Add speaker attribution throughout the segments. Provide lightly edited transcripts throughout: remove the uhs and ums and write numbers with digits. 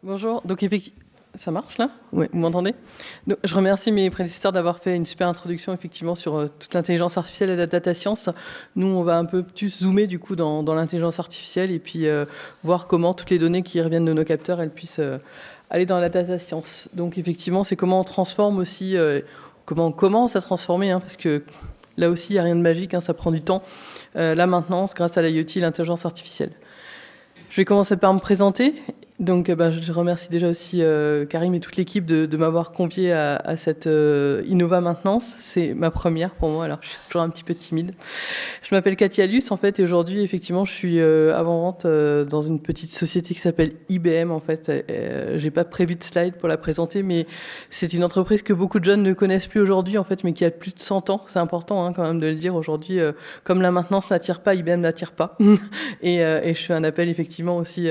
Speaker 1: Bonjour. Donc effectivement, ça marche là? Oui, vous m'entendez? Donc, je remercie mes prédécesseurs d'avoir fait une super introduction effectivement sur toute l'intelligence artificielle et la data science. Nous, on va un peu plus zoomer du coup dans l'intelligence artificielle et puis voir comment toutes les données qui reviennent de nos capteurs, elles puissent aller dans la data science. Donc effectivement, c'est comment on transforme aussi, comment on commence à transformer, hein, parce que là aussi, il n'y a rien de magique, hein, ça prend du temps. La maintenance grâce à l'IoT, l'intelligence artificielle. Je vais commencer par me présenter. Donc, je remercie déjà aussi Karim et toute l'équipe de m'avoir convié à cette Innova Maintenance. C'est ma première pour moi, alors je suis toujours un petit peu timide. Je m'appelle Katia Luce, en fait, et aujourd'hui, effectivement, je suis avant-vente dans une petite société qui s'appelle IBM, en fait. J'ai pas prévu de slide pour la présenter, mais c'est une entreprise que beaucoup de jeunes ne connaissent plus aujourd'hui, en fait, mais qui a plus de 100 ans. C'est important, hein, quand même, de le dire aujourd'hui. Comme la maintenance n'attire pas, IBM n'attire pas. Et je fais un appel, effectivement, aussi,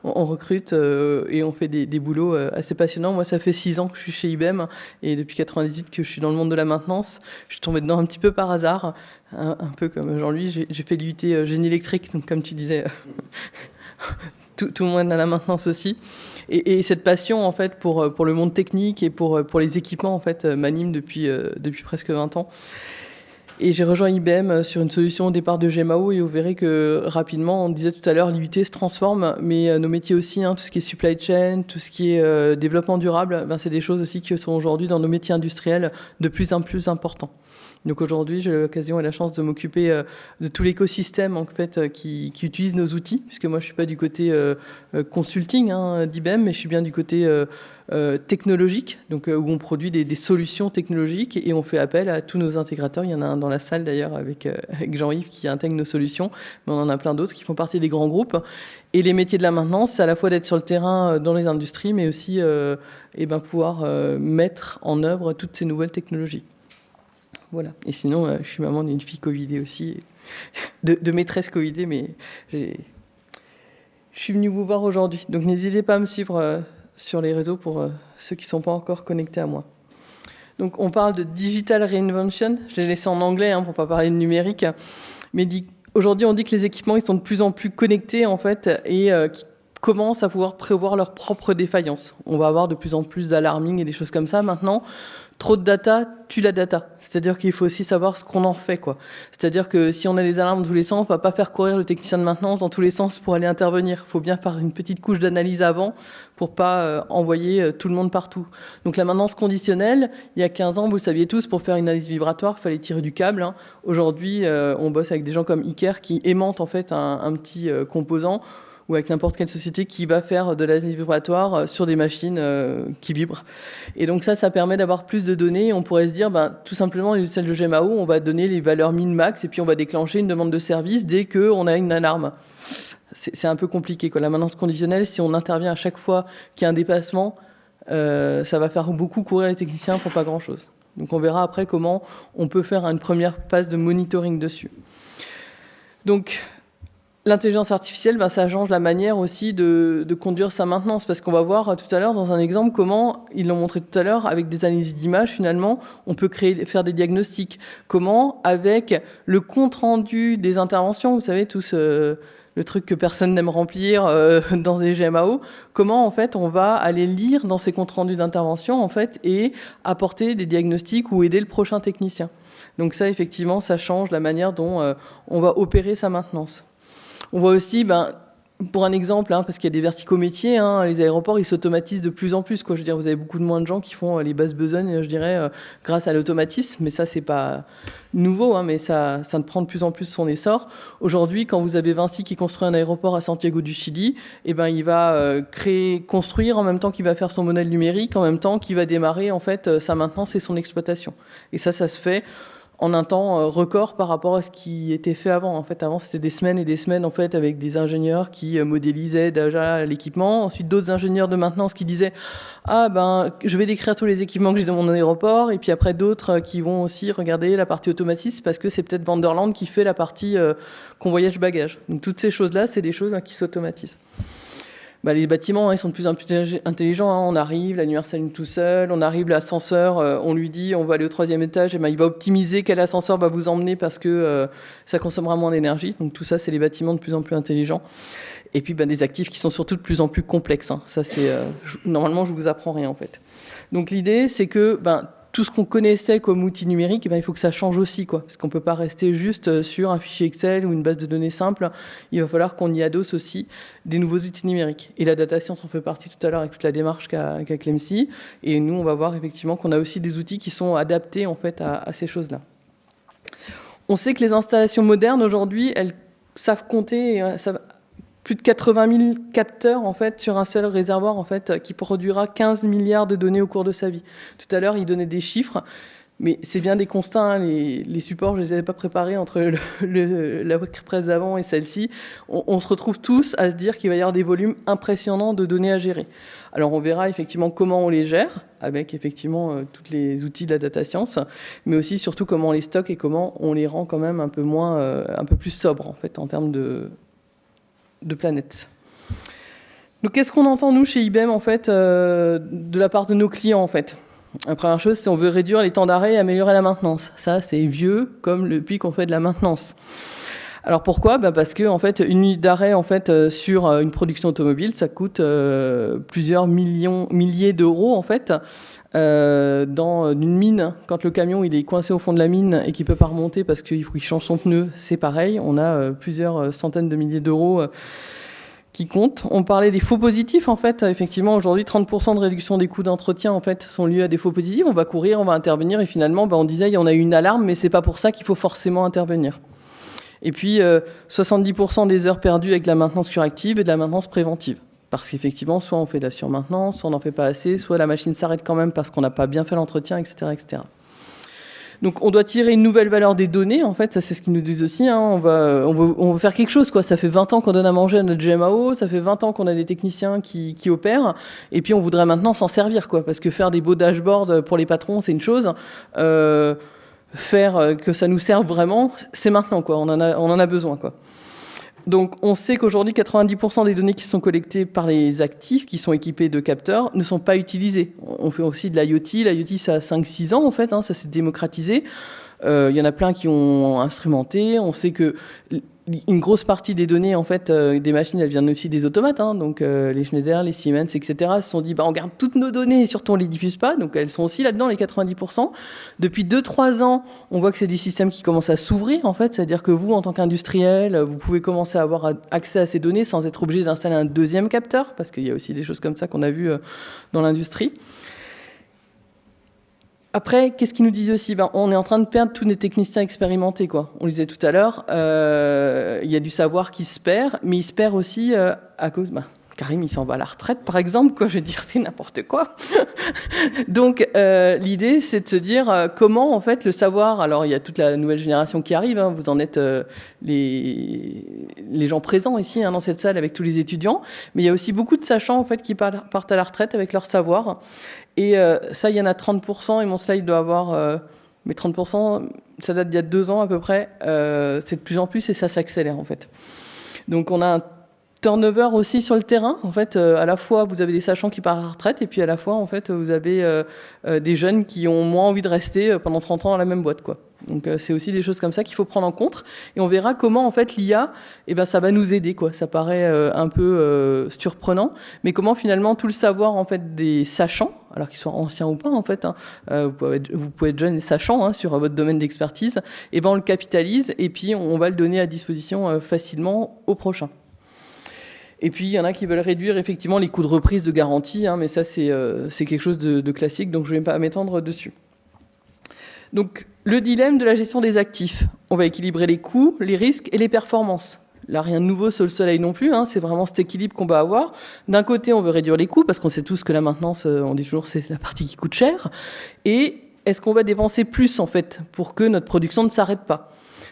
Speaker 1: on recrute et on fait des boulots assez passionnants. Moi, ça fait 6 ans que je suis chez IBM et depuis 98 que je suis dans le monde de la maintenance. Je suis tombée dedans un petit peu par hasard, un peu comme Jean-Louis. J'ai fait l'UT génie électrique, donc comme tu disais, tout le monde a la maintenance aussi. Et cette passion, en fait, pour le monde technique et pour les équipements, en fait, m'anime depuis presque 20 ans. Et j'ai rejoint IBM sur une solution au départ de GMAO et vous verrez que rapidement, on disait tout à l'heure, l'IoT se transforme, mais nos métiers aussi, hein, tout ce qui est supply chain, tout ce qui est développement durable, c'est des choses aussi qui sont aujourd'hui dans nos métiers industriels de plus en plus importants. Donc aujourd'hui, j'ai l'occasion et la chance de m'occuper de tout l'écosystème en fait qui utilise nos outils, puisque moi je suis pas du côté consulting d'IBM, mais je suis bien du côté technologique, donc où on produit des solutions technologiques et on fait appel à tous nos intégrateurs. Il y en a un dans la salle d'ailleurs avec Jean-Yves qui intègre nos solutions, mais on en a plein d'autres qui font partie des grands groupes. Et les métiers de la maintenance, c'est à la fois d'être sur le terrain dans les industries, mais aussi pouvoir mettre en œuvre toutes ces nouvelles technologies. Voilà. Et sinon, je suis maman d'une fille covidée aussi, de maîtresse covidée, mais je suis venue vous voir aujourd'hui. Donc n'hésitez pas à me suivre sur les réseaux pour ceux qui ne sont pas encore connectés à moi. Donc on parle de digital reinvention. Je l'ai laissé en anglais pour ne pas parler de numérique. Mais aujourd'hui, on dit que les équipements ils sont de plus en plus connectés en fait et qui commencent à pouvoir prévoir leurs propres défaillances. On va avoir de plus en plus d'alarming et des choses comme ça maintenant. Trop de data tue la data. C'est-à-dire qu'il faut aussi savoir ce qu'on en fait, quoi. C'est-à-dire que si on a des alarmes de tous les sens, on va pas faire courir le technicien de maintenance dans tous les sens pour aller intervenir. Il faut bien faire une petite couche d'analyse avant pour pas envoyer tout le monde partout. Donc la maintenance conditionnelle, il y a 15 ans, vous le saviez tous, pour faire une analyse vibratoire, il fallait tirer du câble. Aujourd'hui, on bosse avec des gens comme Iker qui aimantent en fait un petit composant ou avec n'importe quelle société qui va faire de l'analyse vibratoire sur des machines qui vibrent. Et donc ça permet d'avoir plus de données. On pourrait se dire, tout simplement, les logiciels de GMAO, on va donner les valeurs min-max et puis on va déclencher une demande de service dès qu'on a une alarme. C'est un peu compliqué, quoi. La maintenance conditionnelle, si on intervient à chaque fois qu'il y a un dépassement, ça va faire beaucoup courir les techniciens pour pas grand-chose. Donc on verra après comment on peut faire une première phase de monitoring dessus. Donc l'intelligence artificielle, ça change la manière aussi de conduire sa maintenance, parce qu'on va voir tout à l'heure dans un exemple comment, ils l'ont montré tout à l'heure, avec des analyses d'images, finalement, on peut faire des diagnostics. Comment, avec le compte-rendu des interventions, vous savez, tous le truc que personne n'aime remplir dans des GMAO, comment, en fait, on va aller lire dans ces comptes-rendus d'intervention, en fait, et apporter des diagnostics ou aider le prochain technicien. Donc ça, effectivement, ça change la manière dont on va opérer sa maintenance. On voit aussi, pour un exemple, parce qu'il y a des verticaux métiers, les aéroports, ils s'automatisent de plus en plus, quoi. Je veux dire, vous avez beaucoup de moins de gens qui font les basses besognes, je dirais, grâce à l'automatisme. Mais ça, c'est pas nouveau, mais ça prend de plus en plus son essor. Aujourd'hui, quand vous avez Vinci qui construit un aéroport à Santiago du Chili, il va construire en même temps qu'il va faire son modèle numérique, en même temps qu'il va démarrer, en fait, sa maintenance et son exploitation. Et ça se fait en un temps record par rapport à ce qui était fait avant. En fait, avant, c'était des semaines et des semaines en fait, avec des ingénieurs qui modélisaient déjà l'équipement. Ensuite, d'autres ingénieurs de maintenance qui disaient « je vais décrire tous les équipements que j'ai dans mon aéroport. » Et puis après, d'autres qui vont aussi regarder la partie automatisme parce que c'est peut-être Vanderland qui fait la partie convoyage-bagage. Donc, toutes ces choses-là, c'est des choses qui s'automatisent. Les bâtiments, ils sont de plus en plus intelligents. On arrive, l'annuaire s'allume tout seul. On arrive, l'ascenseur, on lui dit on va aller au 3e étage. Il va optimiser quel ascenseur va vous emmener parce que ça consommera moins d'énergie. Donc tout ça, c'est les bâtiments de plus en plus intelligents. Et puis des actifs qui sont surtout de plus en plus complexes. Ça, c'est normalement, je vous apprends rien en fait. Donc l'idée, c'est que tout ce qu'on connaissait comme outil numérique, il faut que ça change aussi, quoi. Parce qu'on peut pas rester juste sur un fichier Excel ou une base de données simple. Il va falloir qu'on y adosse aussi des nouveaux outils numériques. Et la data science en fait partie tout à l'heure avec toute la démarche qu'a Clemcy. Et nous, on va voir effectivement qu'on a aussi des outils qui sont adaptés en fait à ces choses-là. On sait que les installations modernes aujourd'hui, elles savent compter, plus de 80 000 capteurs en fait sur un seul réservoir en fait qui produira 15 milliards de données au cours de sa vie. Tout à l'heure, il donnait des chiffres, mais c'est bien des constats. Hein, les supports, je les avais pas préparés entre la presse d'avant et celle-ci. On se retrouve tous à se dire qu'il va y avoir des volumes impressionnants de données à gérer. Alors on verra effectivement comment on les gère avec effectivement tous les outils de la data science, mais aussi surtout comment on les stocke et comment on les rend quand même un peu plus sobres en fait en termes de planète. Donc, qu'est-ce qu'on entend, nous, chez IBM, en fait, de la part de nos clients, en fait ? La première chose, c'est on veut réduire les temps d'arrêt et améliorer la maintenance. Ça, c'est vieux, comme depuis qu'on fait de la maintenance. Alors, pourquoi ? Parce que, en fait, une unité d'arrêt, en fait, sur une production automobile, ça coûte plusieurs milliers d'euros, en fait, dans une mine. Quand le camion, il est coincé au fond de la mine et qu'il peut pas remonter parce qu'il faut qu'il change son pneu, c'est pareil. On a plusieurs centaines de milliers d'euros qui comptent. On parlait des faux positifs, en fait. Effectivement, aujourd'hui, 30% de réduction des coûts d'entretien, en fait, sont liés à des faux positifs. On va courir, on va intervenir et finalement, on disait, il y en a eu une alarme, mais c'est pas pour ça qu'il faut forcément intervenir. Et puis, 70% des heures perdues avec la maintenance corrective et de la maintenance préventive. Parce qu'effectivement, soit on fait de la surmaintenance, soit on n'en fait pas assez, soit la machine s'arrête quand même parce qu'on n'a pas bien fait l'entretien, etc., etc. Donc, on doit tirer une nouvelle valeur des données. En fait, ça, c'est ce qu'ils nous disent aussi. Hein. On va faire quelque chose, quoi. Ça fait 20 ans qu'on donne à manger à notre GMAO. Ça fait 20 ans qu'on a des techniciens qui opèrent. Et puis, on voudrait maintenant s'en servir, quoi. Parce que faire des beaux dashboards pour les patrons, c'est une chose. Faire que ça nous serve vraiment, c'est maintenant, quoi. On en a besoin, quoi. Donc, on sait qu'aujourd'hui, 90% des données qui sont collectées par les actifs, qui sont équipés de capteurs, ne sont pas utilisées. On fait aussi de l'IoT. L'IoT, ça a 5-6 ans, en fait. Hein, ça s'est démocratisé. Il y en a plein qui ont instrumenté. On sait que une grosse partie des données, en fait, des machines, elles viennent aussi des automates. Hein, donc, les Schneider, les Siemens, etc. se sont dit, on garde toutes nos données et surtout, on les diffuse pas. Donc, elles sont aussi là-dedans, les 90%. Depuis 2-3 ans, on voit que c'est des systèmes qui commencent à s'ouvrir, en fait. C'est-à-dire que vous, en tant qu'industriel, vous pouvez commencer à avoir accès à ces données sans être obligé d'installer un deuxième capteur, parce qu'il y a aussi des choses comme ça qu'on a vues dans l'industrie. Après, qu'est-ce qu'ils nous disent aussi ? On est en train de perdre tous les techniciens expérimentés, quoi. On le disait tout à l'heure, il y a du savoir qui se perd, mais il se perd aussi à cause... Karim, il s'en va à la retraite, par exemple, quoi. Je veux dire, c'est n'importe quoi. Donc, l'idée, c'est de se dire comment, en fait, le savoir... Alors, il y a toute la nouvelle génération qui arrive. Hein, vous en êtes les gens présents ici, hein, dans cette salle, avec tous les étudiants. Mais il y a aussi beaucoup de sachants, en fait, qui partent à la retraite avec leur savoir. Et ça, il y en a 30%, et mon slide doit avoir... mais 30%, ça date d'il y a 2 ans à peu près. C'est de plus en plus, et ça s'accélère, en fait. Donc, on a un turnover aussi sur le terrain. En fait, à la fois, vous avez des sachants qui partent à la retraite, et puis à la fois, en fait, vous avez des jeunes qui ont moins envie de rester pendant 30 ans dans la même boîte, quoi. Donc, c'est aussi des choses comme ça qu'il faut prendre en compte. Et on verra comment, en fait, l'IA, ça va nous aider, quoi. Ça paraît un peu surprenant, mais comment, finalement, tout le savoir, en fait, des sachants, alors qu'ils soient anciens ou pas, en fait, hein, vous pouvez être jeune et sachant, hein, sur votre domaine d'expertise, on le capitalise, et puis on va le donner à disposition facilement au prochain. Et puis, il y en a qui veulent réduire effectivement les coûts de reprise de garantie, hein, mais ça, c'est quelque chose de classique, donc je ne vais pas m'étendre dessus. Donc, le dilemme de la gestion des actifs. On va équilibrer les coûts, les risques et les performances. Là, rien de nouveau sous le soleil non plus, hein, c'est vraiment cet équilibre qu'on va avoir. D'un côté, on veut réduire les coûts, parce qu'on sait tous que la maintenance, on dit toujours, c'est la partie qui coûte cher. Et est-ce qu'on va dépenser plus, en fait, pour que notre production ne s'arrête pas ?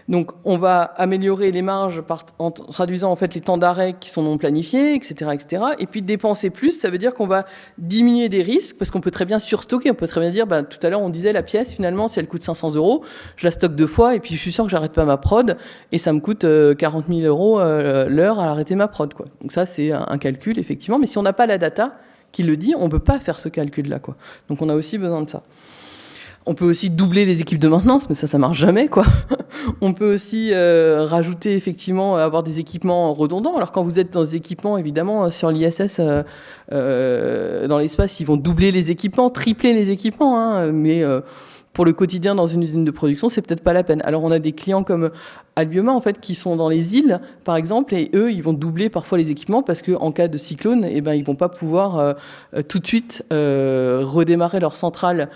Speaker 1: Donc, on va améliorer les marges en traduisant en fait les temps d'arrêt qui sont non planifiés, etc., etc. Et puis dépenser plus, ça veut dire qu'on va diminuer des risques parce qu'on peut très bien surstocker. On peut très bien dire, tout à l'heure on disait la pièce finalement, si elle coûte 500 €, je la stocke 2 fois et puis je suis sûr que j'arrête pas ma prod et ça me coûte 40 000 € l'heure à arrêter ma prod, quoi. Donc ça c'est un calcul effectivement. Mais si on n'a pas la data qui le dit, on peut pas faire ce calcul-là, quoi. Donc on a aussi besoin de ça. On peut aussi doubler les équipes de maintenance, mais ça marche jamais, quoi. On peut aussi rajouter, effectivement, avoir des équipements redondants. Alors, quand vous êtes dans des équipements, évidemment, sur l'ISS, dans l'espace, ils vont doubler les équipements, tripler les équipements, hein, mais pour le quotidien dans une usine de production, c'est peut-être pas la peine. Alors, on a des clients comme Albioma, en fait, qui sont dans les îles, par exemple, et eux, ils vont doubler parfois les équipements parce que en cas de cyclone, ils vont pas pouvoir tout de suite redémarrer leur centrale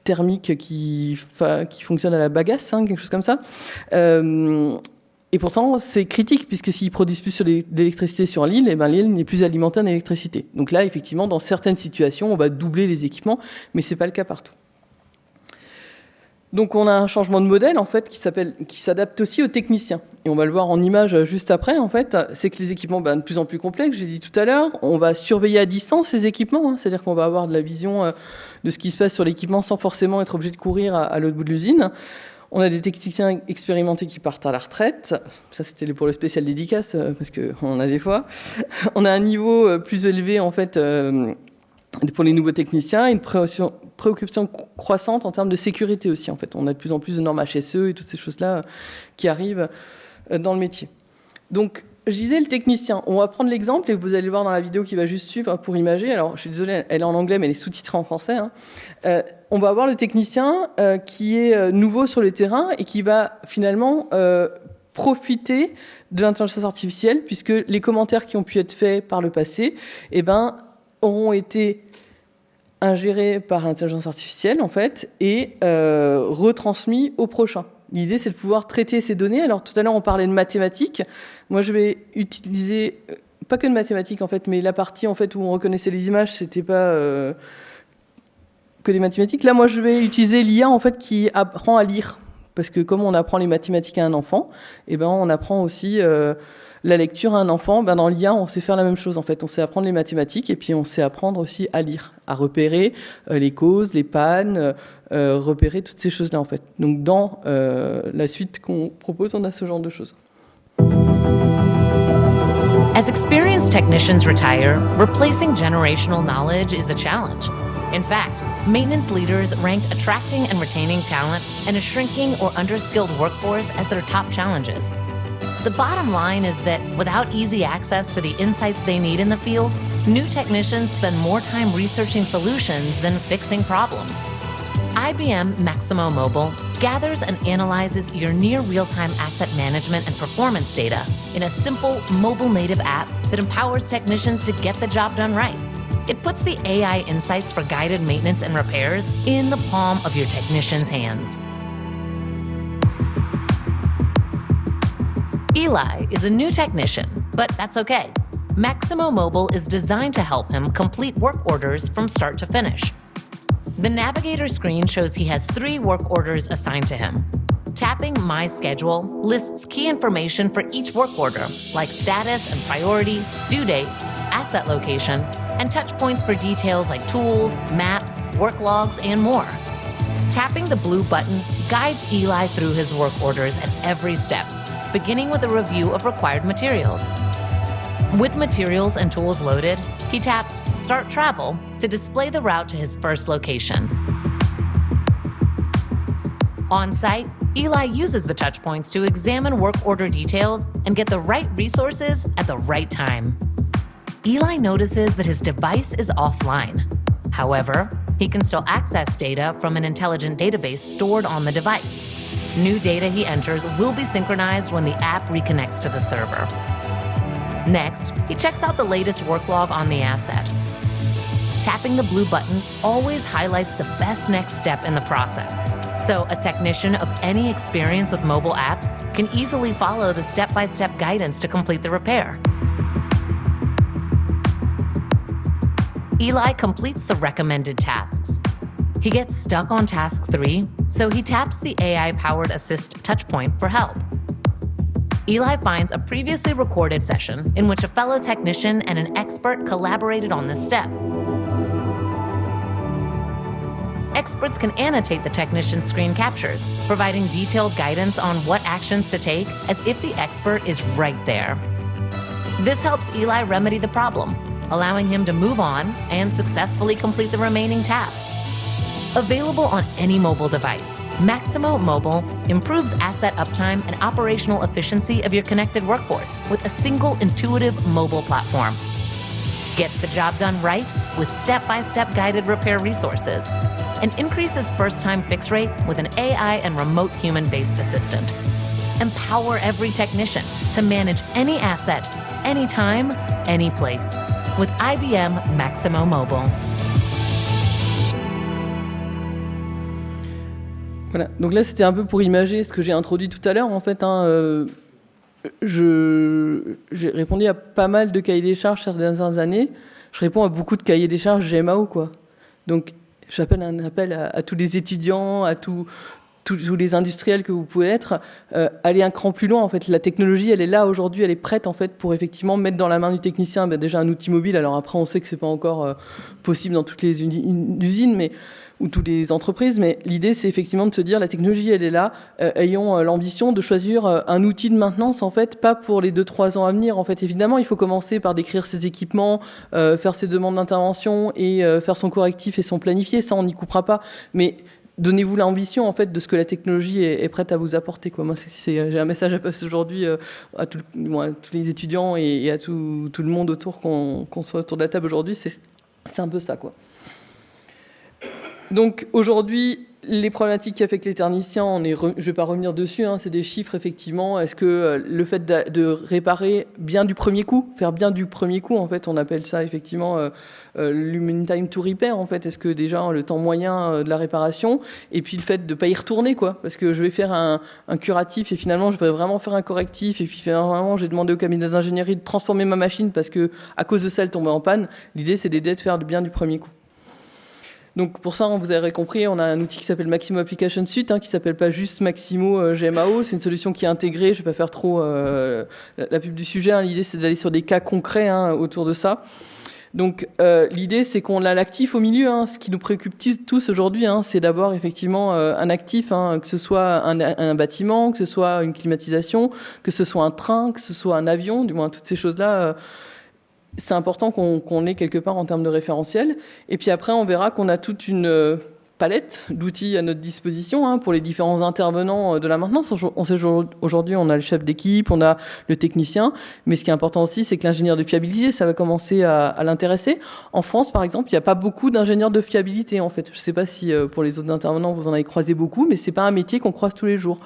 Speaker 1: thermique qui fonctionne à la bagasse, hein, quelque chose comme ça. Et pourtant, c'est critique, puisque s'ils produisent plus d'électricité sur l'île, l'île n'est plus alimentée en électricité. Donc là, effectivement, dans certaines situations, on va doubler les équipements, mais c'est pas le cas partout. Donc on a un changement de modèle en fait qui s'adapte aussi aux techniciens. Et on va le voir en image juste après en fait, c'est que les équipements de plus en plus complexes, j'ai dit tout à l'heure, on va surveiller à distance ces équipements, hein, c'est-à-dire qu'on va avoir de la vision de ce qui se passe sur l'équipement sans forcément être obligé de courir à l'autre bout de l'usine. On a des techniciens expérimentés qui partent à la retraite. Ça, c'était pour le spécial dédicace, parce qu'on a des fois. On a un niveau plus élevé en fait pour les nouveaux techniciens, une préoccupation croissante en termes de sécurité aussi. En fait, on a de plus en plus de normes HSE et toutes ces choses-là qui arrivent dans le métier. Donc, je disais le technicien. On va prendre l'exemple et vous allez le voir dans la vidéo qui va juste suivre pour imager. Alors, je suis désolée, elle est en anglais, mais elle est sous-titrée en français. Hein. On va avoir le technicien qui est nouveau sur le terrain et qui va finalement profiter de l'intelligence artificielle, puisque les commentaires qui ont pu être faits par le passé, auront été ingérés par l'intelligence artificielle, en fait, et retransmis au prochain. L'idée, c'est de pouvoir traiter ces données. Alors, tout à l'heure, on parlait de mathématiques. Moi, je vais utiliser, pas que de mathématiques, en fait, mais la partie, en fait, où on reconnaissait les images, c'était pas que des mathématiques. Là, moi, je vais utiliser l'IA, en fait, qui apprend à lire. Parce que comme on apprend les mathématiques à un enfant, on apprend aussi la lecture à un enfant. Dans l'IA, on sait faire la même chose, en fait. On sait apprendre les mathématiques et puis on sait apprendre aussi à lire, à repérer les causes, les pannes, repérer toutes ces choses-là, en fait. Donc, dans la suite qu'on propose, on a ce genre de choses.
Speaker 2: As experienced technicians retire, replacing generational knowledge is a challenge. In fact, maintenance leaders ranked attracting and retaining talent and a shrinking or underskilled workforce as their top challenges. The bottom line is that without easy access to the insights they need in the field, new technicians spend more time researching solutions than fixing problems. IBM Maximo Mobile gathers and analyzes your near real-time asset management and performance data in a simple mobile native app that empowers technicians to get the job done right. It puts the AI insights for guided maintenance and repairs in the palm of your technician's hands. Eli is a new technician, but that's okay. Maximo Mobile is designed to help him complete work orders from start to finish. The navigator screen shows he has 3 work orders assigned to him. Tapping My Schedule lists key information for each work order, like status and priority, due date, asset location, and touch points for details like tools, maps, work logs, and more. Tapping the blue button guides Eli through his work orders at every step, beginning with a review of required materials. With materials and tools loaded, he taps Start Travel to display the route to his first location. On site, Eli uses the touch points to examine work order details and get the right resources at the right time. Eli notices that his device is offline. However, he can still access data from an intelligent database stored on the device. New data he enters will be synchronized when the app reconnects to the server. Next, he checks out the latest work log on the asset. Tapping the blue button always highlights the best next step in the process, so a technician of any experience with mobile apps can easily follow the step-by-step guidance to complete the repair. Eli completes the recommended tasks. He gets stuck on task 3, so he taps the AI-powered assist Touchpoint for help. Eli finds a previously recorded session in which a fellow technician and an expert collaborated on this step. Experts can annotate the technician's screen captures, providing detailed guidance on what actions to take as if the expert is right there. This helps Eli remedy the problem, allowing him to move on and successfully complete the remaining tasks. Available on any mobile device, Maximo Mobile improves asset uptime and operational efficiency of your connected workforce with a single intuitive mobile platform. Gets the job done right with step-by-step guided repair resources and increases first-time fix rate with an AI and remote human-based assistant. Empower every technician to manage any asset, anytime, any place with IBM Maximo Mobile.
Speaker 1: Voilà, donc là c'était un peu pour imager ce que j'ai introduit tout à l'heure en fait. J'ai répondu à pas mal de cahiers des charges ces dernières années. Je réponds à beaucoup de cahiers des charges GMAO, quoi. Donc j'appelle un appel à tous les étudiants, à tous les industriels que vous pouvez être, aller un cran plus loin en fait. La technologie, elle est là aujourd'hui, elle est prête en fait pour effectivement mettre dans la main du technicien déjà un outil mobile. Alors après, on sait que c'est pas encore possible dans toutes les usines, mais ou toutes les entreprises, mais l'idée c'est effectivement de se dire la technologie elle est là, ayons l'ambition de choisir un outil de maintenance en fait, pas pour les 2-3 ans à venir en fait. Évidemment il faut commencer par décrire ses équipements, faire ses demandes d'intervention et faire son correctif et son planifié, ça on n'y coupera pas, mais donnez-vous l'ambition en fait de ce que la technologie est prête à vous apporter, quoi. Moi j'ai un message à passer aujourd'hui à tous les étudiants et à tout le monde autour qu'on soit autour de la table aujourd'hui, c'est un peu ça, quoi. Donc aujourd'hui, les problématiques qu'affectent les techniciens, je ne vais pas revenir dessus, c'est des chiffres effectivement. Est-ce que le fait de réparer bien du premier coup, faire bien du premier coup, en fait, on appelle ça effectivement l'human time to repair, en fait. Est-ce que déjà le temps moyen de la réparation, et puis le fait de ne pas y retourner, quoi, parce que je vais faire un curatif et finalement je vais vraiment faire un correctif et puis finalement j'ai demandé au cabinet d'ingénierie de transformer ma machine parce que à cause de ça elle tombait en panne. L'idée c'est d'aider de faire bien du premier coup. Donc pour ça, vous avez compris, on a un outil qui s'appelle Maximo Application Suite, qui s'appelle pas juste Maximo GMAO. C'est une solution qui est intégrée. Je vais pas faire trop la pub du sujet. L'idée, c'est d'aller sur des cas concrets autour de ça. Donc l'idée, c'est qu'on a l'actif au milieu. Ce qui nous préoccupe tous aujourd'hui, c'est d'abord effectivement un actif, que ce soit un bâtiment, que ce soit une climatisation, que ce soit un train, que ce soit un avion, du moins toutes ces choses-là. C'est important qu'on ait quelque part en termes de référentiel. Et puis après, on verra qu'on a toute une palette d'outils à notre disposition pour les différents intervenants de la maintenance. On sait aujourd'hui, on a le chef d'équipe, on a le technicien. Mais ce qui est important aussi, c'est que l'ingénieur de fiabilité, ça va commencer à l'intéresser. En France, par exemple, il n'y a pas beaucoup d'ingénieurs de fiabilité, en fait. Je ne sais pas si pour les autres intervenants, vous en avez croisé beaucoup, mais c'est pas un métier qu'on croise tous les jours.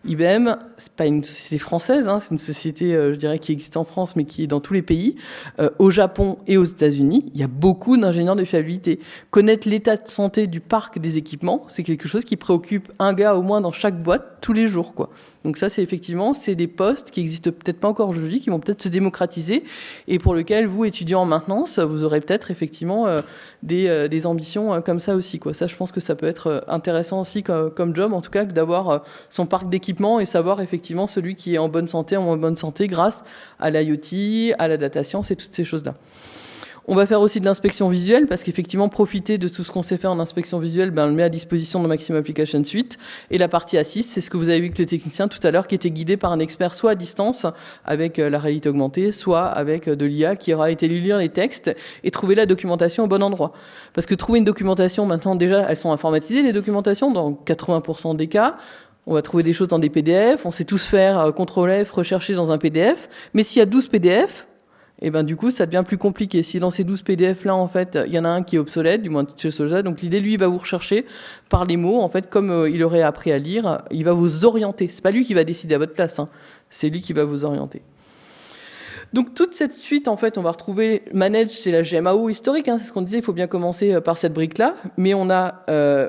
Speaker 1: IBM, c'est pas une société française, c'est une société, je dirais, qui existe en France, mais qui est dans tous les pays. Au Japon et aux États-Unis, il y a beaucoup d'ingénieurs de fiabilité. Connaître l'état de santé du parc des équipements, c'est quelque chose qui préoccupe un gars au moins dans chaque boîte tous les jours, quoi. Donc ça, c'est des postes qui existent peut-être pas encore aujourd'hui, qui vont peut-être se démocratiser, et pour lesquels vous, étudiants en maintenance, vous aurez peut-être effectivement des ambitions comme ça aussi, quoi. Ça, je pense que ça peut être intéressant aussi comme job, en tout cas, que d'avoir son parc d'équipements et savoir effectivement celui qui est en bonne santé, en moins bonne santé, grâce à l'IoT, à la data science et toutes ces choses-là. On va faire aussi de l'inspection visuelle, parce qu'effectivement, profiter de tout ce qu'on sait faire en inspection visuelle, on le met à disposition de Maximo Application Suite. Et la partie assist, c'est ce que vous avez vu avec le technicien tout à l'heure, qui était guidé par un expert, soit à distance, avec la réalité augmentée, soit avec de l'IA, qui aura été lire les textes et trouver la documentation au bon endroit. Parce que trouver une documentation, maintenant, déjà, elles sont informatisées, les documentations, dans 80% des cas. On va trouver des choses dans des PDF, on sait tous faire CTRL-F, rechercher dans un PDF. Mais s'il y a 12 PDF, et du coup, ça devient plus compliqué. Si dans ces 12 PDF-là, en fait, il y en a un qui est obsolète, du moins chez Solza, donc l'idée, lui, il va vous rechercher par les mots, en fait, comme il aurait appris à lire, il va vous orienter. C'est pas lui qui va décider à votre place, c'est lui qui va vous orienter. Donc toute cette suite, en fait, on va retrouver Manage, c'est la GMAO historique, c'est ce qu'on disait, il faut bien commencer par cette brique-là, mais on a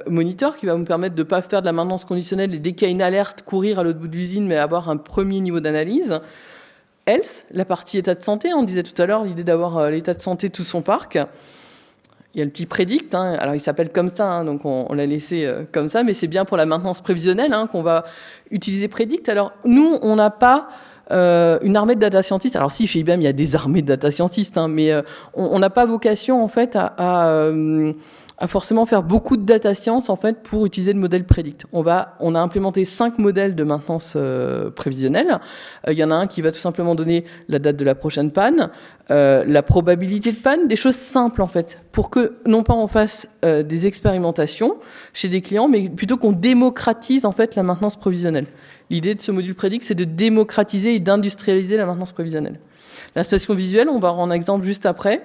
Speaker 1: Monitor qui va nous permettre de pas faire de la maintenance conditionnelle et dès qu'il y a une alerte, courir à l'autre bout de l'usine, mais avoir un premier niveau d'analyse. Health, la partie état de santé, on disait tout à l'heure, l'idée d'avoir l'état de santé de tout son parc. Il y a le petit Predict, hein. Alors il s'appelle comme ça, hein, donc on l'a laissé comme ça, mais c'est bien pour la maintenance prévisionnelle hein, qu'on va utiliser Predict. Alors nous, on n'a pas une armée de data scientists. Alors si chez IBM il y a des armées de data scientists, hein, mais on n'a pas vocation en fait à forcément faire beaucoup de data science en fait pour utiliser le modèle Predict. On a implémenté 5 modèles de maintenance prévisionnelle. Il y en a un qui va tout simplement donner la date de la prochaine panne, la probabilité de panne, des choses simples en fait, pour que non pas on fasse des expérimentations chez des clients, mais plutôt qu'on démocratise en fait la maintenance prévisionnelle. L'idée de ce module Predict, c'est de démocratiser et d'industrialiser la maintenance prévisionnelle. L'inspection visuelle, on va rendre un exemple juste après.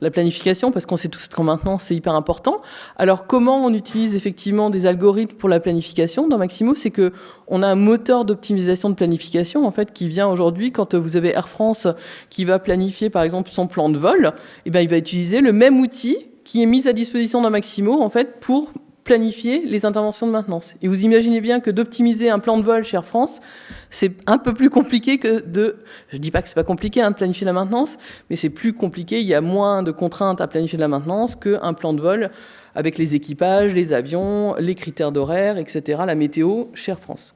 Speaker 1: La planification, parce qu'on sait tous qu'en maintenance, c'est hyper important. Alors, comment on utilise effectivement des algorithmes pour la planification dans Maximo? C'est que on a un moteur d'optimisation de planification, en fait, qui vient aujourd'hui quand vous avez Air France qui va planifier, par exemple, son plan de vol. Eh ben, il va utiliser le même outil qui est mis à disposition dans Maximo, en fait, pour planifier les interventions de maintenance. Et vous imaginez bien que d'optimiser un plan de vol chez Air France, c'est un peu plus compliqué que je dis pas que c'est pas compliqué hein, de planifier la maintenance, mais c'est plus compliqué, il y a moins de contraintes à planifier de la maintenance qu'un plan de vol avec les équipages, les avions, les critères d'horaire, etc., la météo chez Air France.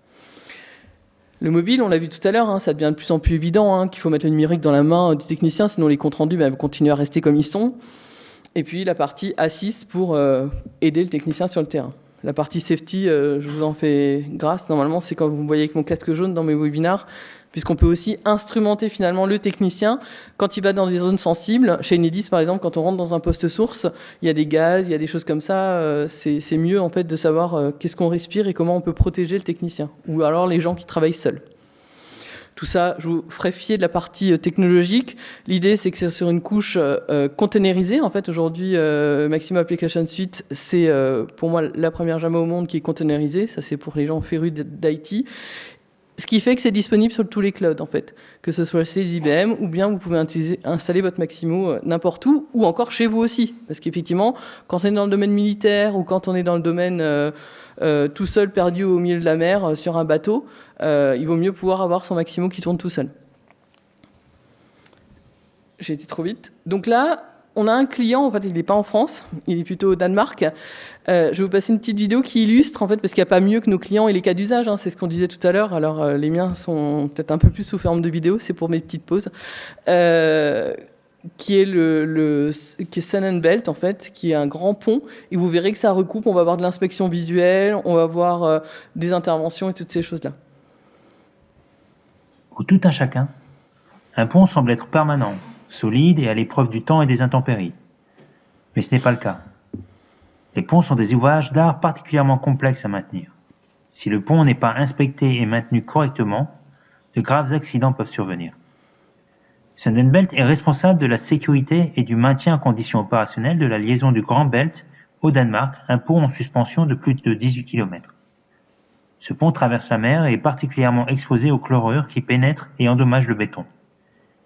Speaker 1: Le mobile, on l'a vu tout à l'heure, hein, ça devient de plus en plus évident hein, qu'il faut mettre le numérique dans la main du technicien, sinon les comptes rendus vont continuer à rester comme ils sont. Et puis la partie assist pour aider le technicien sur le terrain. La partie safety, je vous en fais grâce. Normalement, c'est quand vous me voyez avec mon casque jaune dans mes webinars, puisqu'on peut aussi instrumenter finalement le technicien quand il va dans des zones sensibles. Chez Enedis, par exemple, quand on rentre dans un poste source, il y a des gaz, il y a des choses comme ça. C'est mieux en fait de savoir qu'est-ce qu'on respire et comment on peut protéger le technicien. Ou alors les gens qui travaillent seuls. Tout ça, je vous ferai fier de la partie technologique. L'idée, c'est que c'est sur une couche containerisée. En fait, aujourd'hui, Maximo Application Suite, c'est pour moi la première jamais au monde qui est containerisée. Ça, c'est pour les gens férus d'IT. Ce qui fait que c'est disponible sur tous les clouds, en fait. Que ce soit chez IBM, ou bien vous pouvez installer votre Maximo n'importe où, ou encore chez vous aussi. Parce qu'effectivement, quand on est dans le domaine militaire, ou quand on est dans le domaine tout seul, perdu au milieu de la mer, sur un bateau, il vaut mieux pouvoir avoir son Maximo qui tourne tout seul. J'ai été trop vite. Donc là, on a un client, en fait, il n'est pas en France, il est plutôt au Danemark. Je vais vous passer une petite vidéo qui illustre, en fait, parce qu'il n'y a pas mieux que nos clients et les cas d'usage, hein, c'est ce qu'on disait tout à l'heure. Alors, les miens sont peut-être un peu plus sous forme de vidéo, c'est pour mes petites pauses. Qui est qui est Sun & Belt, en fait, qui est un grand pont. Et vous verrez que ça recoupe, on va avoir de l'inspection visuelle, on va avoir des interventions et toutes ces choses-là.
Speaker 3: Pour tout un chacun, un pont semble être permanent, solide et à l'épreuve du temps et des intempéries. Mais ce n'est pas le cas. Les ponts sont des ouvrages d'art particulièrement complexes à maintenir. Si le pont n'est pas inspecté et maintenu correctement, de graves accidents peuvent survenir. Sun & Belt est responsable de la sécurité et du maintien en condition opérationnelle de la liaison du Grand Belt au Danemark, un pont en suspension de plus de 18 km. Ce pont traverse la mer et est particulièrement exposé aux chlorures qui pénètrent et endommagent le béton.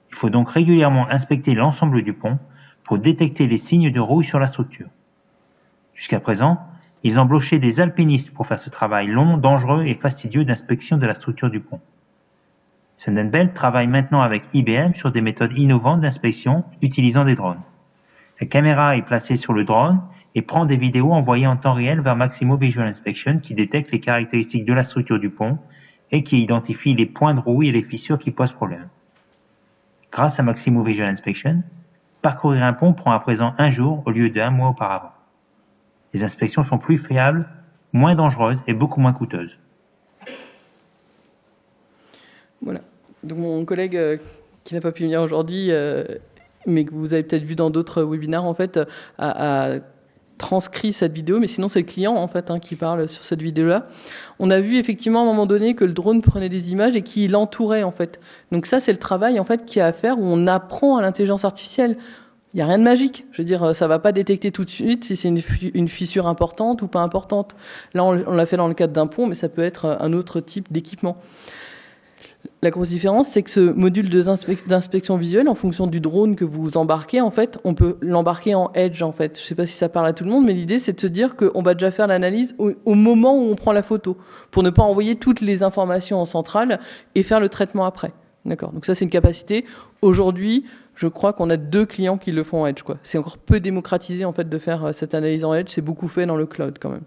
Speaker 3: Il faut donc régulièrement inspecter l'ensemble du pont pour détecter les signes de rouille sur la structure. Jusqu'à présent, ils embauchaient des alpinistes pour faire ce travail long, dangereux et fastidieux d'inspection de la structure du pont. Sun & Belt travaille maintenant avec IBM sur des méthodes innovantes d'inspection utilisant des drones. La caméra est placée sur le drone et prend des vidéos envoyées en temps réel vers Maximo Visual Inspection qui détecte les caractéristiques de la structure du pont et qui identifie les points de rouille et les fissures qui posent problème. Grâce à Maximo Visual Inspection, parcourir un pont prend à présent 1 jour au lieu d'1 mois auparavant. Les inspections sont plus fiables, moins dangereuses et beaucoup moins coûteuses.
Speaker 1: Voilà. Donc mon collègue qui n'a pas pu venir aujourd'hui, mais que vous avez peut-être vu dans d'autres webinaires, en fait, a transcrit cette vidéo, mais sinon c'est le client en fait qui parle sur cette vidéo-là. On a vu effectivement à un moment donné que le drone prenait des images et qui l'entourait en fait. Donc ça c'est le travail en fait qu'il y a à faire où on apprend à l'intelligence artificielle. Il n'y a rien de magique. Je veux dire, ça va pas détecter tout de suite si c'est une fissure importante ou pas importante. Là on l'a fait dans le cadre d'un pont, mais ça peut être un autre type d'équipement. La grosse différence, c'est que ce module d'inspection visuelle, en fonction du drone que vous embarquez, en fait, on peut l'embarquer en edge, en fait. Je ne sais pas si ça parle à tout le monde, mais l'idée, c'est de se dire qu'on va déjà faire l'analyse au moment où on prend la photo, pour ne pas envoyer toutes les informations en centrale et faire le traitement après. D'accord. Donc ça, c'est une capacité. Aujourd'hui, je crois qu'on a 2 clients qui le font en Edge, quoi. C'est encore peu démocratisé, en fait, de faire cette analyse en Edge. C'est beaucoup fait dans le cloud, quand même.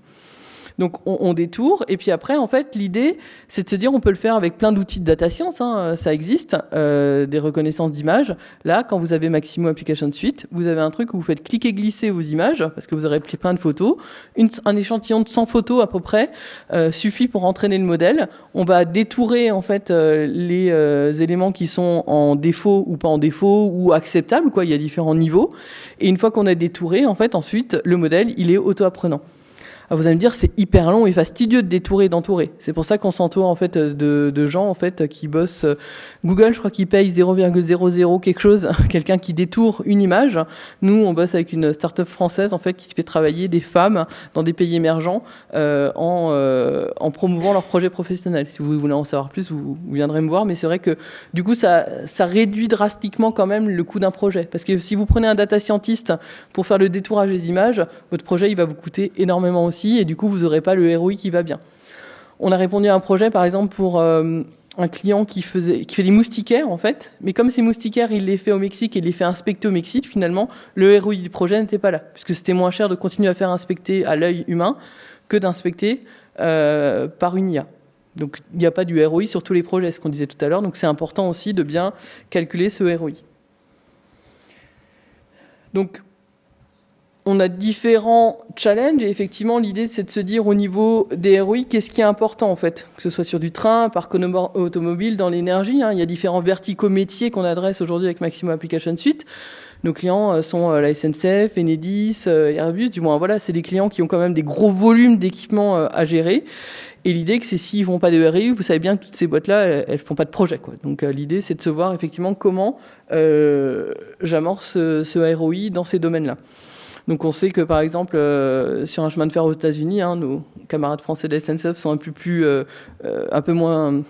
Speaker 1: Donc on détourne, et puis après, en fait, l'idée, c'est de se dire, on peut le faire avec plein d'outils de data science, hein, ça existe, des reconnaissances d'images. Là, quand vous avez Maximo Application Suite, vous avez un truc où vous faites cliquer-glisser vos images, parce que vous aurez pris plein de photos. Un échantillon de 100 photos à peu près suffit pour entraîner le modèle. On va détourer, en fait, les éléments qui sont en défaut ou pas en défaut, ou acceptables, quoi. Il y a différents niveaux. Et une fois qu'on a détouré, en fait, ensuite, le modèle, il est auto-apprenant. Alors vous allez me dire, c'est hyper long et fastidieux de détourer et d'entourer. C'est pour ça qu'on s'entoure en fait de gens en fait qui bossent. Google, je crois qu'ils payent 0,00 quelque chose, quelqu'un qui détourne une image. Nous, on bosse avec une start-up française en fait qui fait travailler des femmes dans des pays émergents en promouvant leurs projets professionnels. Si vous voulez en savoir plus, vous viendrez me voir. Mais c'est vrai que du coup, ça réduit drastiquement quand même le coût d'un projet. Parce que si vous prenez un data scientist pour faire le détourage des images, votre projet il va vous coûter énormément aussi. Et du coup, vous n'aurez pas le ROI qui va bien. On a répondu à un projet, par exemple, pour un client qui fait des moustiquaires, en fait. Mais comme ces moustiquaires, il les fait au Mexique et il les fait inspecter au Mexique, finalement, le ROI du projet n'était pas là. Puisque c'était moins cher de continuer à faire inspecter à l'œil humain que d'inspecter par une IA. Donc, il n'y a pas du ROI sur tous les projets, ce qu'on disait tout à l'heure. Donc, c'est important aussi de bien calculer ce ROI. Donc, on a différents challenges et effectivement l'idée c'est de se dire au niveau des ROI qu'est-ce qui est important en fait, que ce soit sur du train, parc automobile, dans l'énergie, hein. Il y a différents verticaux métiers qu'on adresse aujourd'hui avec Maximo Application Suite. Nos clients sont la SNCF, Enedis, Airbus, du moins voilà, c'est des clients qui ont quand même des gros volumes d'équipements à gérer. Et l'idée que c'est s'ils font pas de ROI, vous savez bien que toutes ces boîtes-là, elles font pas de projet, quoi. Donc l'idée c'est de se voir effectivement comment j'amorce ce ROI dans ces domaines-là. Donc on sait que par exemple sur un chemin de fer aux États-Unis, hein, nos camarades français de la SNCF sont un peu moins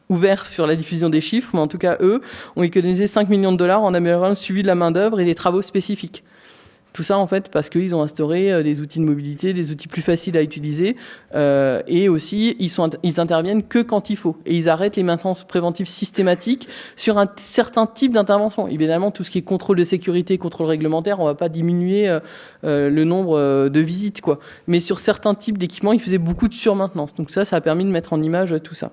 Speaker 1: ouverts sur la diffusion des chiffres, mais en tout cas eux ont économisé 5 millions de dollars en améliorant le suivi de la main-d'œuvre et des travaux spécifiques. Tout ça en fait parce qu'ils ont instauré des outils de mobilité, des outils plus faciles à utiliser et aussi ils interviennent que quand il faut et ils arrêtent les maintenances préventives systématiques sur un certain type d'intervention. Évidemment tout ce qui est contrôle de sécurité, contrôle réglementaire, on va pas diminuer le nombre de visites quoi. Mais sur certains types d'équipements, ils faisaient beaucoup de surmaintenance. Donc ça a permis de mettre en image tout ça.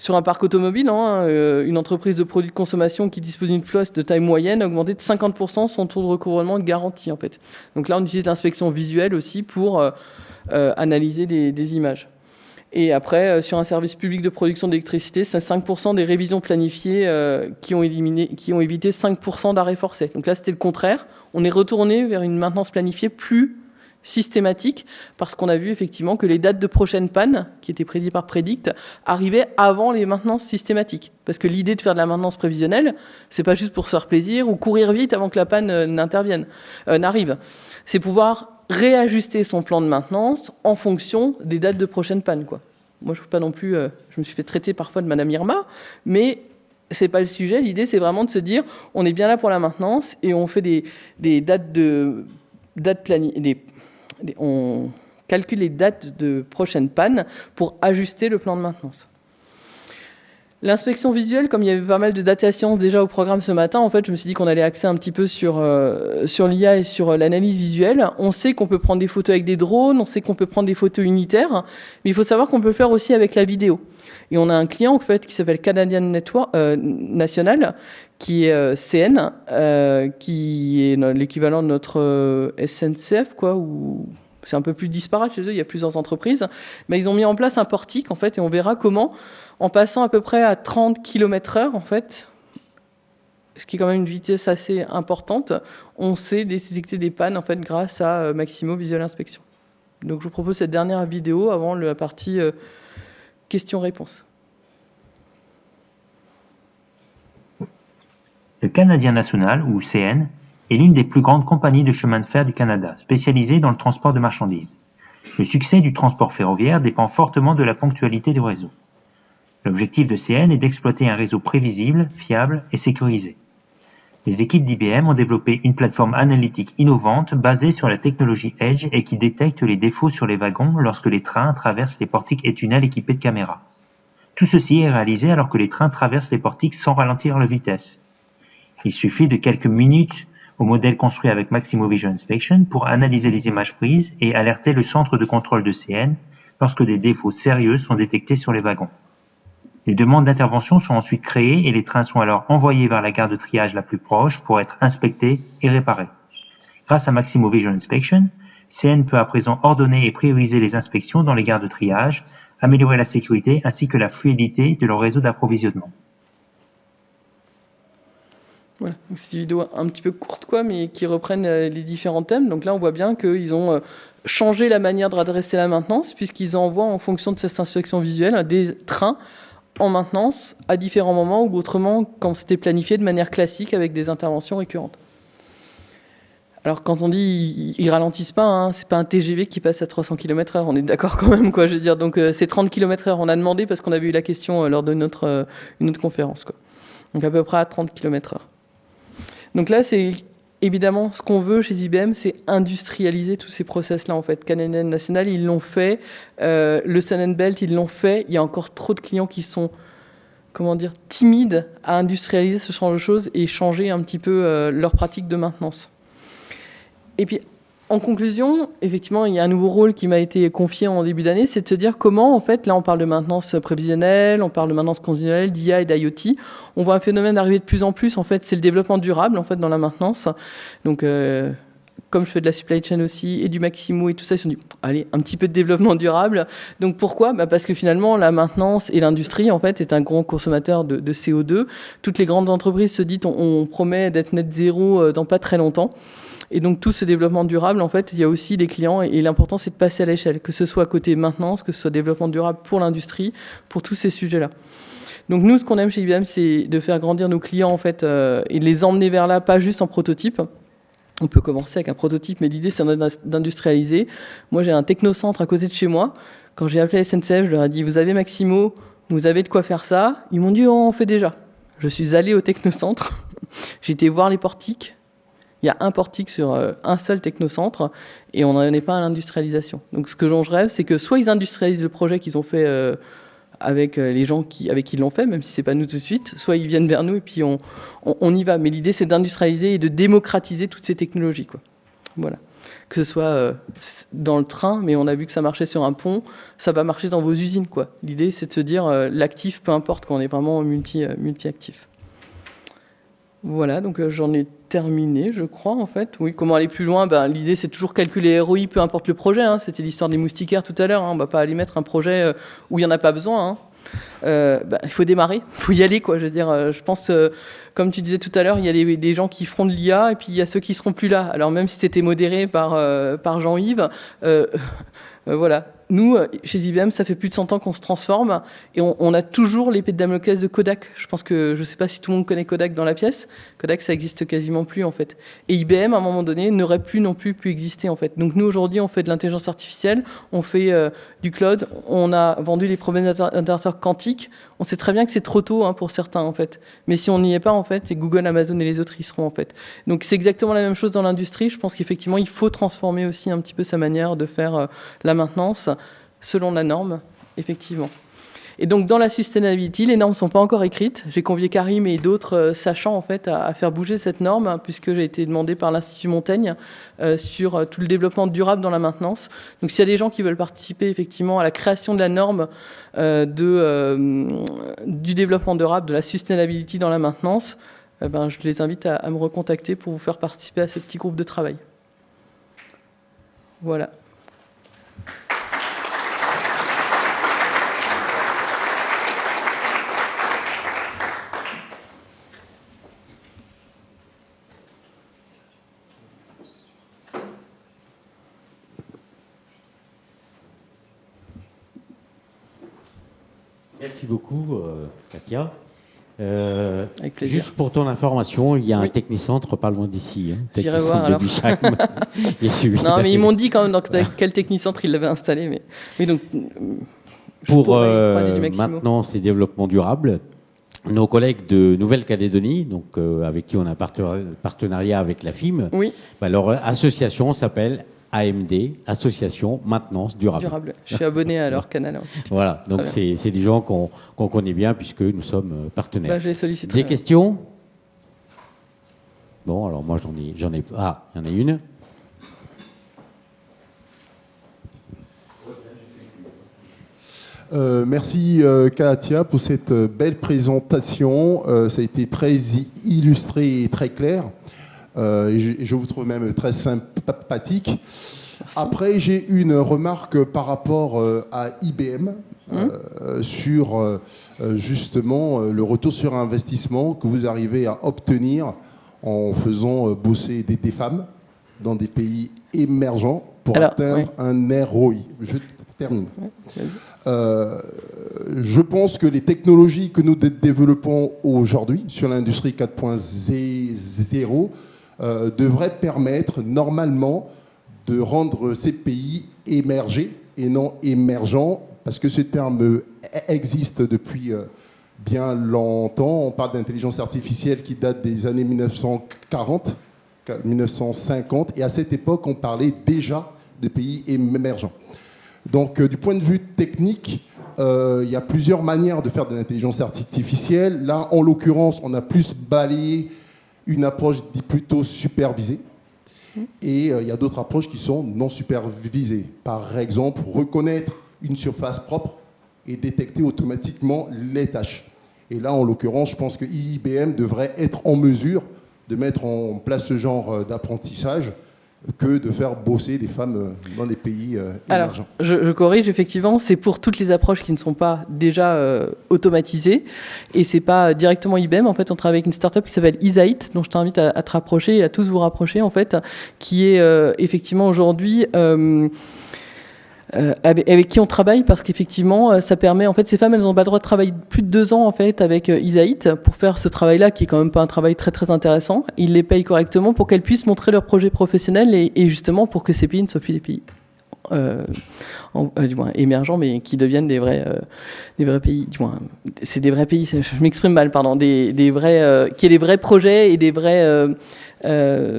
Speaker 1: Sur un parc automobile, une entreprise de produits de consommation qui dispose d'une flotte de taille moyenne a augmenté de 50% son taux de recouvrement de garantie en fait. Donc là, on utilise l'inspection visuelle aussi pour analyser des images. Et après, sur un service public de production d'électricité, c'est 5% des révisions planifiées qui ont évité 5% d'arrêts forcés. Donc là, c'était le contraire. On est retourné vers une maintenance planifiée plus systématique parce qu'on a vu effectivement que les dates de prochaine panne qui étaient prédites par Predict arrivaient avant les maintenances systématiques parce que l'idée de faire de la maintenance prévisionnelle c'est pas juste pour se faire plaisir ou courir vite avant que la panne n'arrive, c'est pouvoir réajuster son plan de maintenance en fonction des dates de prochaine panne quoi. Moi je ne veux pas non plus je me suis fait traiter parfois de Madame Irma mais c'est pas le sujet, l'idée c'est vraiment de se dire on est bien là pour la maintenance et on fait des dates planifiées, on calcule les dates de prochaine panne pour ajuster le plan de maintenance. L'inspection visuelle, comme il y avait pas mal de data science déjà au programme ce matin, en fait, je me suis dit qu'on allait axer un petit peu sur l'IA et sur l'analyse visuelle. On sait qu'on peut prendre des photos avec des drones, on sait qu'on peut prendre des photos unitaires, mais il faut savoir qu'on peut le faire aussi avec la vidéo. Et on a un client en fait qui s'appelle Canadian Network National, qui est CN, qui est l'équivalent de notre SNCF, quoi, ou c'est un peu plus disparate chez eux, il y a plusieurs entreprises, mais ils ont mis en place un portique en fait, et on verra comment, en passant à peu près à 30 km/h en fait, ce qui est quand même une vitesse assez importante, on sait détecter des pannes en fait grâce à Maximo Visual Inspection. Donc je vous propose cette dernière vidéo avant la partie questions-réponses.
Speaker 3: Le Canadien National, ou CN, est l'une des plus grandes compagnies de chemin de fer du Canada, spécialisée dans le transport de marchandises. Le succès du transport ferroviaire dépend fortement de la ponctualité du réseau. L'objectif de CN est d'exploiter un réseau prévisible, fiable et sécurisé. Les équipes d'IBM ont développé une plateforme analytique innovante basée sur la technologie Edge et qui détecte les défauts sur les wagons lorsque les trains traversent les portiques et tunnels équipés de caméras. Tout ceci est réalisé alors que les trains traversent les portiques sans ralentir leur vitesse. Il suffit de quelques minutes au modèle construit avec Maximo Visual Inspection pour analyser les images prises et alerter le centre de contrôle de CN lorsque des défauts sérieux sont détectés sur les wagons. Les demandes d'intervention sont ensuite créées et les trains sont alors envoyés vers la gare de triage la plus proche pour être inspectés et réparés. Grâce à Maximo Visual Inspection, CN peut à présent ordonner et prioriser les inspections dans les gares de triage, améliorer la sécurité ainsi que la fluidité de leur réseau d'approvisionnement.
Speaker 1: Voilà, c'est des vidéos un petit peu courtes, quoi, mais qui reprennent les différents thèmes. Donc là, on voit bien qu'ils ont changé la manière de redresser la maintenance, puisqu'ils envoient, en fonction de cette inspection visuelle, des trains en maintenance à différents moments, ou autrement, quand c'était planifié de manière classique, avec des interventions récurrentes. Alors, quand on dit ils ralentissent pas, hein, c'est pas un TGV qui passe à 300 km/h, on est d'accord quand même, quoi, je veux dire. Donc, c'est 30 km/h, on a demandé, parce qu'on avait eu la question lors de une autre conférence, quoi. Donc, à peu près à 30 km/h. Donc là, c'est évidemment ce qu'on veut chez IBM, c'est industrialiser tous ces process-là, en fait. Canadian National, ils l'ont fait. Le Sun & Belt, ils l'ont fait. Il y a encore trop de clients qui sont, timides à industrialiser ce genre de choses et changer un petit peu leur pratique de maintenance. Et puis, en conclusion, effectivement, il y a un nouveau rôle qui m'a été confié en début d'année, c'est de se dire comment, en fait, là, on parle de maintenance prévisionnelle, on parle de maintenance continuelle, d'IA et d'IoT. On voit un phénomène arriver de plus en plus, en fait, c'est le développement durable, en fait, dans la maintenance. Donc, comme je fais de la supply chain aussi et du Maximo et tout ça, ils se sont dit, allez, un petit peu de développement durable. Donc, pourquoi ? Parce que finalement, la maintenance et l'industrie, en fait, est un grand consommateur de CO2. Toutes les grandes entreprises se disent, on promet d'être net zéro dans pas très longtemps. Et donc, tout ce développement durable, en fait, il y a aussi des clients et l'important, c'est de passer à l'échelle, que ce soit côté maintenance, que ce soit développement durable pour l'industrie, pour tous ces sujets-là. Donc, nous, ce qu'on aime chez IBM, c'est de faire grandir nos clients, en fait, et de les emmener vers là, pas juste en prototype. On peut commencer avec un prototype, mais l'idée, c'est d'industrialiser. Moi, j'ai un technocentre à côté de chez moi. Quand j'ai appelé SNCF, je leur ai dit, vous avez Maximo, vous avez de quoi faire ça. Ils m'ont dit, oh, on fait déjà. Je suis allé au technocentre. J'ai été voir les portiques. Il y a un portique sur un seul technocentre et on n'en est pas à l'industrialisation. Donc ce que je rêve, c'est que soit ils industrialisent le projet qu'ils ont fait avec les gens avec qui ils l'ont fait, même si c'est pas nous tout de suite, soit ils viennent vers nous et puis on y va. Mais l'idée, c'est d'industrialiser et de démocratiser toutes ces technologies, quoi. Voilà. Que ce soit dans le train, mais on a vu que ça marchait sur un pont, ça va marcher dans vos usines, quoi. L'idée, c'est de se dire l'actif, peu importe, quand on est vraiment multi-actif. Voilà, donc j'en ai terminé, je crois, en fait. Oui, comment aller plus loin ? L'idée, c'est toujours calculer ROI, peu importe le projet. Hein. C'était l'histoire des moustiquaires tout à l'heure. Hein. On ne va pas aller mettre un projet où il n'y en a pas besoin. Hein. Il faut démarrer, il faut y aller, quoi. Je veux dire, je pense, comme tu disais tout à l'heure, il y a des gens qui feront de l'IA et puis il y a ceux qui ne seront plus là. Alors même si c'était modéré par Jean-Yves, voilà. Nous, chez IBM, ça fait plus de 100 ans qu'on se transforme et on a toujours l'épée de Damoclès de Kodak. Je ne sais pas si tout le monde connaît Kodak dans la pièce. Kodak, ça existe quasiment plus, en fait. Et IBM, à un moment donné, n'aurait plus non plus pu exister, en fait. Donc nous, aujourd'hui, on fait de l'intelligence artificielle, on fait du cloud, on a vendu des problèmes d'ordinateurs quantiques. On sait très bien que c'est trop tôt pour certains, en fait. Mais si on n'y est pas, en fait, et Google, Amazon et les autres y seront, en fait. Donc c'est exactement la même chose dans l'industrie. Je pense qu'effectivement, il faut transformer aussi un petit peu sa manière de faire la maintenance selon la norme, effectivement. Et donc, dans la sustainability, les normes ne sont pas encore écrites. J'ai convié Karim et d'autres sachants, en fait, à faire bouger cette norme, puisque j'ai été demandé par l'Institut Montaigne sur tout le développement durable dans la maintenance. Donc, s'il y a des gens qui veulent participer, effectivement, à la création de la norme du développement durable, de la sustainability dans la maintenance, je les invite à me recontacter pour vous faire participer à ce petit groupe de travail. Voilà.
Speaker 4: Merci beaucoup, Katia.
Speaker 1: Avec plaisir.
Speaker 4: Juste pour ton information, il y a un technicentre pas loin d'ici.
Speaker 1: J'irai voir alors. Non, mais ils m'ont dit quand même dans quel technicentre ils l'avaient installé. Mais donc,
Speaker 4: pour maintenance et développement durable, nos collègues de Nouvelle-Calédonie, donc avec qui on a un partenariat avec la FIM,
Speaker 1: oui.
Speaker 4: Leur association s'appelle AMD, Association Maintenance Durable.
Speaker 1: Je suis abonné à leur canal.
Speaker 4: Voilà, donc c'est des gens qu'on connaît bien puisque nous sommes partenaires.
Speaker 1: Je les sollicite.
Speaker 4: Des questions ? Bon, alors moi j'en ai. Ah, il y en a une.
Speaker 5: Merci Katia pour cette belle présentation. Ça a été très illustré et très clair. Et je vous trouve même très sympathique. Merci. Après, j'ai une remarque par rapport à IBM sur justement le retour sur investissement que vous arrivez à obtenir en faisant bosser des femmes dans des pays émergents pour atteindre un ROI. Je termine. Je pense que les technologies que nous développons aujourd'hui sur l'industrie 4.0 devraient permettre normalement de rendre ces pays émergés et non émergents, parce que ce terme existe depuis bien longtemps. On parle d'intelligence artificielle qui date des années 1940, 1950, et à cette époque, on parlait déjà de pays émergents. Donc, du point de vue technique, il y a plusieurs manières de faire de l'intelligence artificielle. Là, en l'occurrence, on a plus balayé une approche plutôt supervisée. Et il y a d'autres approches qui sont non supervisées. Par exemple, reconnaître une surface propre et détecter automatiquement les tâches. Et là, en l'occurrence, je pense que IBM devrait être en mesure de mettre en place ce genre d'apprentissage que de faire bosser des femmes dans des pays émergents.
Speaker 1: Alors, je corrige, effectivement, c'est pour toutes les approches qui ne sont pas déjà automatisées, et c'est pas directement IBM. En fait, on travaille avec une start-up qui s'appelle Isaït, dont je t'invite à te rapprocher et à tous vous rapprocher, en fait, qui est effectivement aujourd'hui avec qui on travaille, parce qu'effectivement ça permet, en fait, ces femmes, elles n'ont pas le droit de travailler plus de 2 ans en fait avec Isaït pour faire ce travail-là qui est quand même pas un travail très très intéressant. Ils les payent correctement pour qu'elles puissent montrer leur projet professionnel et justement pour que ces pays ne soient plus des pays du moins émergents, mais qui deviennent des vrais pays. Du moins, c'est des vrais pays. Je m'exprime mal, pardon. Des vrais, qui est des vrais projets et des vraies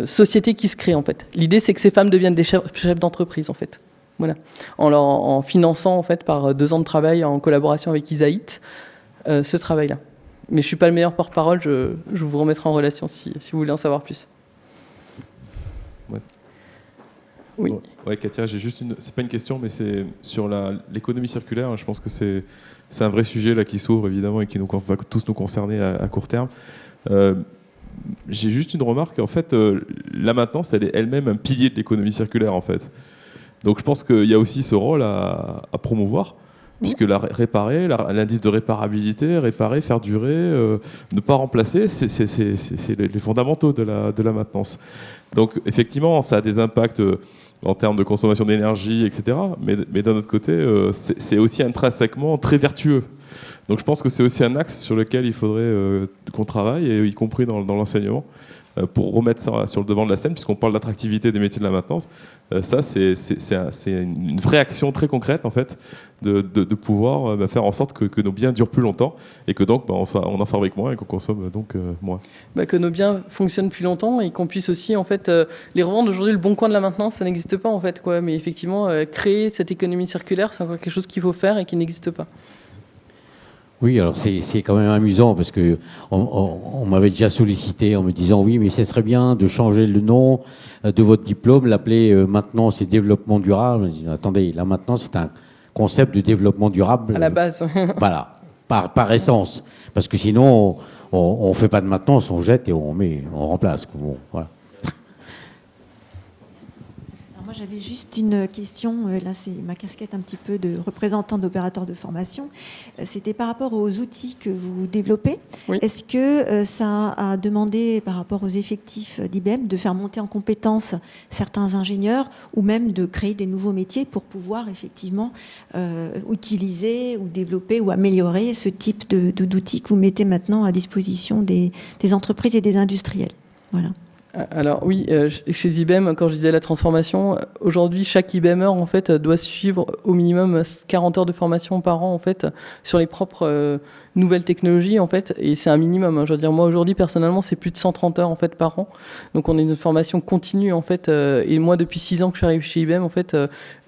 Speaker 1: sociétés qui se créent en fait. L'idée, c'est que ces femmes deviennent des chefs d'entreprise en fait. Voilà, en finançant en fait par 2 ans de travail en collaboration avec Isaït ce travail-là. Mais je suis pas le meilleur porte-parole, je vous remettrai en relation si vous voulez en savoir plus.
Speaker 6: Ouais.
Speaker 1: Oui.
Speaker 6: Ouais, Katia, j'ai juste c'est pas une question, mais c'est sur l'économie circulaire. Je pense que c'est un vrai sujet là qui s'ouvre évidemment et qui va tous nous concerner à court terme. J'ai juste une remarque. En fait, la maintenance, elle est elle-même un pilier de l'économie circulaire en fait. Donc je pense qu'il y a aussi ce rôle à promouvoir, puisque réparer, l'indice de réparabilité, réparer, faire durer, ne pas remplacer, c'est les fondamentaux de la maintenance. Donc effectivement, ça a des impacts en termes de consommation d'énergie, etc. Mais d'un autre côté, c'est aussi intrinsèquement très vertueux. Donc je pense que c'est aussi un axe sur lequel il faudrait qu'on travaille, et y compris dans l'enseignement, pour remettre ça sur le devant de la scène, puisqu'on parle d'attractivité des métiers de la maintenance. Ça, c'est une vraie action très concrète, en fait, de pouvoir faire en sorte que nos biens durent plus longtemps, et que donc on en fabrique moins et qu'on consomme donc moins.
Speaker 1: Que nos biens fonctionnent plus longtemps et qu'on puisse aussi en fait les revendre. Aujourd'hui, le bon coin de la maintenance, ça n'existe pas en fait, quoi. Mais effectivement, créer cette économie circulaire, c'est encore quelque chose qu'il faut faire et qui n'existe pas.
Speaker 4: Oui, alors c'est quand même amusant parce que on m'avait déjà sollicité en me disant oui, mais ce serait bien de changer le nom de votre diplôme, l'appeler maintenance et développement durable. Je dis, attendez, là maintenant c'est un concept de développement durable
Speaker 1: à la base.
Speaker 4: Voilà, par essence, parce que sinon on fait pas de maintenance, on jette et on remplace. Bon, voilà.
Speaker 7: Moi, j'avais juste une question. Là, c'est ma casquette un petit peu de représentant d'opérateur de formation. C'était par rapport aux outils que vous développez. Oui. Est-ce que ça a demandé, par rapport aux effectifs d'IBM, de faire monter en compétence certains ingénieurs ou même de créer des nouveaux métiers pour pouvoir effectivement utiliser ou développer ou améliorer ce type d'outils que vous mettez maintenant à disposition des entreprises et des industriels? Voilà.
Speaker 1: Alors oui, chez IBM, quand je disais la transformation, aujourd'hui chaque IBMer en fait doit suivre au minimum 40 heures de formation par an en fait sur les propres nouvelles technologies en fait, et c'est un minimum. Je veux dire, moi aujourd'hui personnellement c'est plus de 130 heures en fait par an, donc on a une formation continue en fait. Et moi depuis 6 ans que je suis arrivé chez IBM en fait,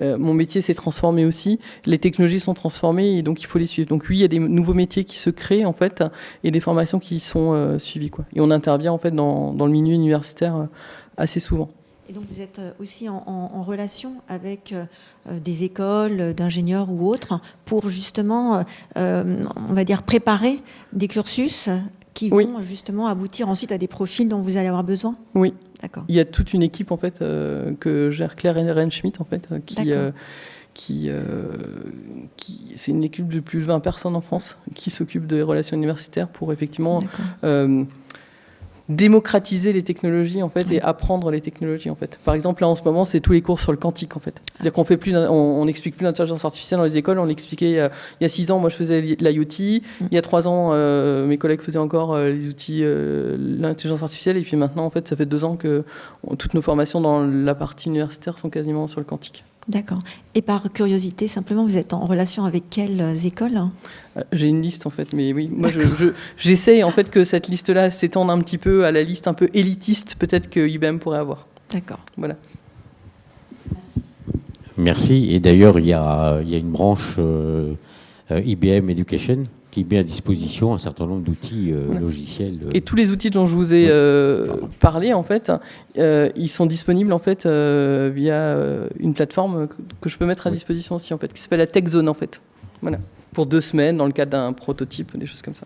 Speaker 1: mon métier s'est transformé aussi, les technologies sont transformées et donc il faut les suivre. Donc oui, il y a des nouveaux métiers qui se créent en fait et des formations qui sont suivies quoi. Et on intervient en fait dans le milieu universitaire universitaires assez souvent.
Speaker 7: Et donc vous êtes aussi en relation avec des écoles d'ingénieurs ou autres pour justement, on va dire, préparer des cursus qui vont justement aboutir ensuite à des profils dont vous allez avoir besoin?
Speaker 1: Oui.
Speaker 7: D'accord.
Speaker 1: Il y a toute une équipe en fait que gère Claire Renschmidt en fait, c'est une équipe de plus de 20 personnes en France qui s'occupe des relations universitaires pour effectivement démocratiser les technologies en fait et apprendre les technologies en fait. Par exemple là en ce moment c'est tous les cours sur le quantique en fait. C'est-à-dire qu'on fait plus, on n'explique plus l'intelligence artificielle dans les écoles. On l'expliquait il y a 6 ans, moi je faisais l'IoT. Il y a 3 ans mes collègues faisaient encore les outils l'intelligence artificielle et puis maintenant en fait ça fait 2 ans que toutes nos formations dans la partie universitaire sont quasiment sur le quantique.
Speaker 7: D'accord. Et par curiosité, simplement, vous êtes en relation avec quelles écoles?
Speaker 1: J'ai une liste en fait, mais oui, moi j'essaye en fait que cette liste-là s'étende un petit peu à la liste un peu élitiste peut-être que IBM pourrait avoir.
Speaker 7: D'accord.
Speaker 1: Voilà.
Speaker 4: Merci. Et d'ailleurs, il y a une branche IBM Education qui met à disposition un certain nombre d'outils logiciels.
Speaker 1: Et tous les outils dont je vous ai parlé, en fait, ils sont disponibles en fait via une plateforme que je peux mettre à disposition aussi, en fait, qui s'appelle la Tech Zone, en fait. Voilà. Pour 2 semaines, dans le cadre d'un prototype, des choses comme ça.